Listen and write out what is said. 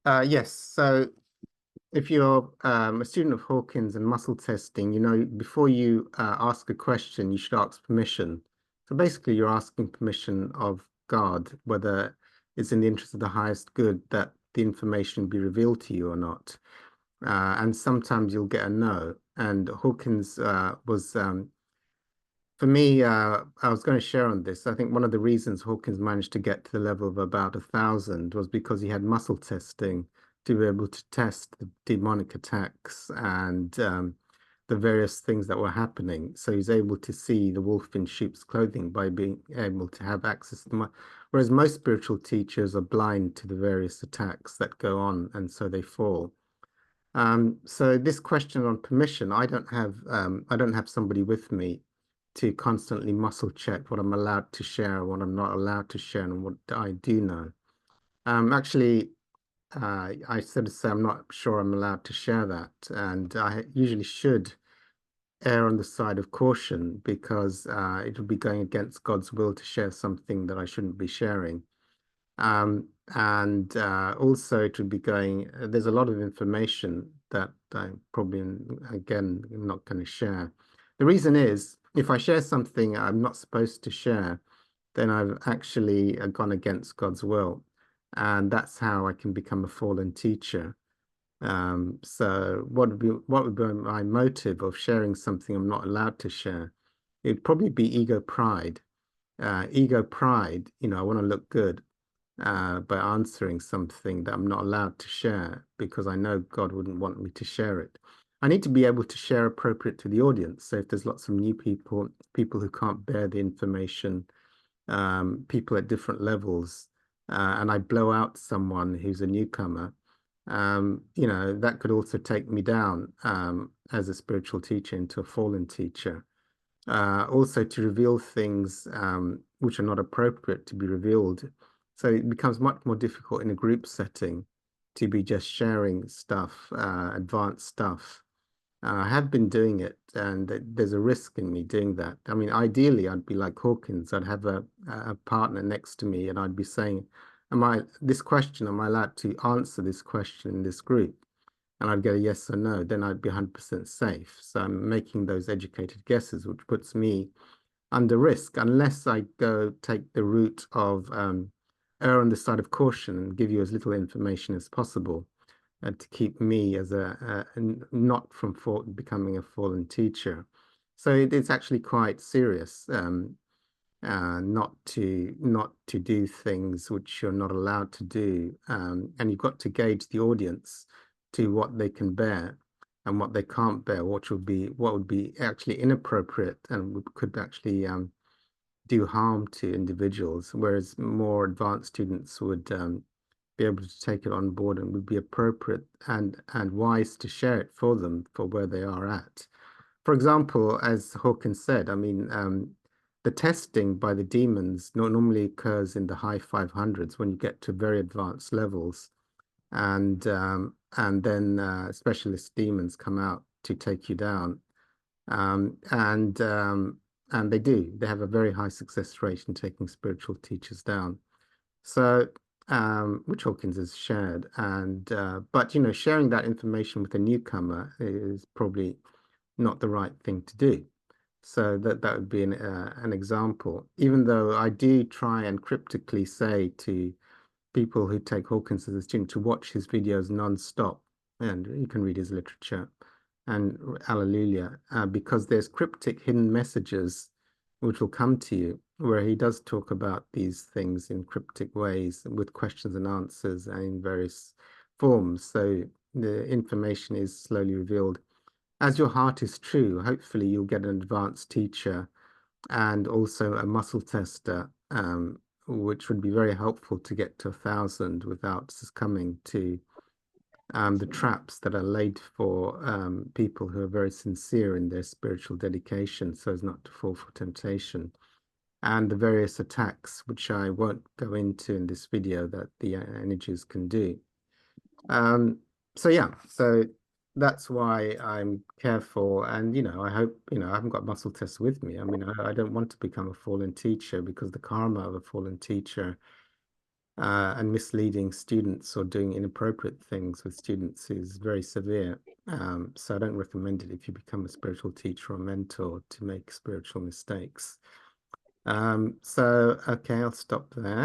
Yes. So if you're a student of Hawkins and muscle testing, before you ask a question, you should ask permission. So basically, you're asking permission of God, whether it's in the interest of the highest good that the information be revealed to you or not. And sometimes you'll get a no. And Hawkins was for me, I was going to share on this. I think one of the reasons Hawkins managed to get to the level of about 1,000 was because he had muscle testing to be able to test the demonic attacks and the various things that were happening. So he's able to see the wolf in sheep's clothing by being able to have access to whereas most spiritual teachers are blind to the various attacks that go on, and so they fall. So this question on permission, I don't have somebody with me to constantly muscle check what I'm allowed to share, what I'm not allowed to share, and what I do know. Actually, I sort of say I'm not sure I'm allowed to share that, and I usually should err on the side of caution because it would be going against God's will to share something that I shouldn't be sharing. And also it would be going, there's a lot of information that I probably, again, am not going to share. The reason is, if I share something I'm not supposed to share, then I've actually gone against God's will. And that's how I can become a fallen teacher. So what would be my motive of sharing something I'm not allowed to share? It'd probably be ego pride. Ego pride, I want to look good by answering something that I'm not allowed to share because I know God wouldn't want me to share it. I need to be able to share appropriate to the audience. So if there's lots of new people, people who can't bear the information, people at different levels, and I blow out someone who's a newcomer, that could also take me down as a spiritual teacher into a fallen teacher. Also to reveal things which are not appropriate to be revealed. So it becomes much more difficult in a group setting to be just sharing stuff, advanced stuff. I have been doing it, and there's a risk in me doing that. I mean, ideally, I'd be like Hawkins. I'd have a partner next to me, and I'd be saying, am I allowed to answer this question in this group? And I'd get a yes or no, then I'd be 100% safe. So I'm making those educated guesses, which puts me under risk unless I go take the route of err on the side of caution and give you as little information as possible to keep me as not from becoming a fallen teacher. So it's actually quite serious not to do things which you're not allowed to do, and you've got to gauge the audience to what they can bear and what they can't bear, what would be actually inappropriate and could actually do harm to individuals, whereas more advanced students would be able to take it on board and would be appropriate and wise to share it for them for where they are at. For example, as Hawkins said, I mean, the testing by the demons normally occurs in the high 500s when you get to very advanced levels, and then specialist demons come out to take you down, um, and um, and they do. They have a very high success rate in taking spiritual teachers down. So, which Hawkins has shared, and but sharing that information with a newcomer is probably not the right thing to do. So that would be an example. Even though I do try and cryptically say to people who take Hawkins as a student to watch his videos non-stop, and you can read his literature and Alleluia, because there's cryptic hidden messages which will come to you where he does talk about these things in cryptic ways with questions and answers and in various forms. So the information is slowly revealed. As your heart is true, hopefully you'll get an advanced teacher and also a muscle tester, which would be very helpful to get to 1,000 without succumbing to the traps that are laid for people who are very sincere in their spiritual dedication so as not to fall for temptation, and the various attacks, which I won't go into in this video, that the energies can do. So yeah, so that's why I'm careful, and I hope I haven't got muscle tests with me. I mean, I don't want to become a fallen teacher because the karma of a fallen teacher and misleading students or doing inappropriate things with students is very severe. So I don't recommend it if you become a spiritual teacher or mentor to make spiritual mistakes. So, okay, I'll stop there.